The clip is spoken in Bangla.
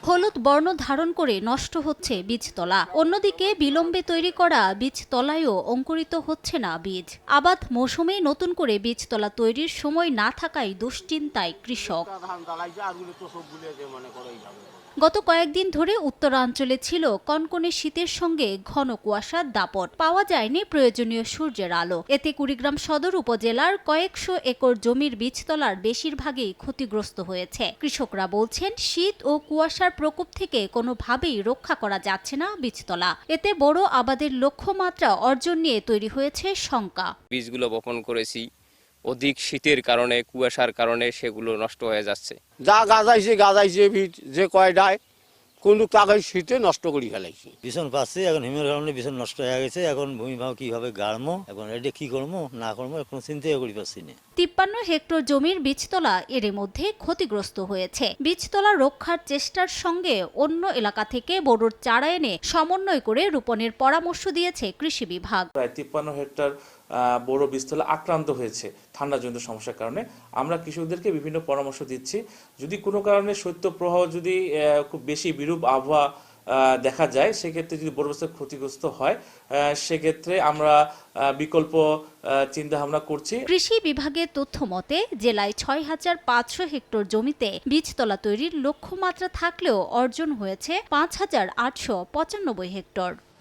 হলুদ বর্ণ ধারণ করে নষ্ট হচ্ছে বীজতলা। অন্যদিকে বিলম্বে তৈরি করা বীজতলায়ও অঙ্কুরিত হচ্ছে না বীজ। আবাদ মৌসুমে নতুন করে বীজতলা তৈরির সময় না থাকায় দুশ্চিন্তায় কৃষক। গত কয়েকদিন ধরে উত্তরাঞ্চলে ছিল কনকনে শীতের সঙ্গে ঘন কুয়াশার দাপট। পাওয়া যায়নি প্রয়োজনীয় সূর্যের আলো। এতে কুড়িগ্রাম সদর উপজেলার কয়েকশো একর জমির বীজতলার বেশিরভাগই ক্ষতিগ্রস্ত হয়েছে। কৃষকরা বলছেন, শীত ও কুয়াশার প্রকোপ থেকে কোনোভাবেই রক্ষা করা যাচ্ছে না বীজতলা। এতে বড় আবাদের লক্ষ্যমাত্রা অর্জন নিয়ে তৈরি হয়েছে শঙ্কা। বীজগুলো বপন করেছি, অধিক শীতের কারণে, কুয়াশার কারণে সেগুলো নষ্ট হয়ে যাচ্ছে। যা গাজাইছে বীজ যে কয়টায় কোন তাকে শীতে নষ্ট করে ফেলাইছি। ভীষণ পাচ্ছি, এখন হিমের কারণে ভীষণ নষ্ট হয়ে গেছে। এখন ভূমিভাগ কিভাবে গাড়বো, এখন এটা কি করবো না করবো এখন চিন্তাই করি পাচ্ছি না। 53 হেক্টর জমির বীজতলা এর মধ্যে ক্ষতিগ্রস্ত হয়েছে। বীজতলা রক্ষার চেষ্টার সঙ্গে অন্য এলাকা থেকে বোরোর চারা এনে সমন্বয় করে রোপণের পরামর্শ দিয়েছে কৃষি বিভাগ। প্রায় 53 হেক্টর বড় বীজতলা আক্রান্ত হয়েছে ঠান্ডাজনিত সমস্যার কারণে। আমরা কৃষকদেরকে বিভিন্ন পরামর্শ দিচ্ছি, যদি কোনো কারণে শৈত্যপ্রবাহ যদি খুব বেশি বিরূপ আবহাওয়া দেখা যায়, সেক্ষেত্রে যদি বড় বীজতলা ক্ষতিগ্রস্ত হয়, সেক্ষেত্রে আমরা বিকল্প চিন্তা ভাবনা করছি। কৃষি বিভাগের তথ্য মতে জেলায় 6,500 হেক্টর জমিতে বীজতলা তৈরির লক্ষ্যমাত্রা থাকলেও অর্জন হয়েছে 5,895 হেক্টর।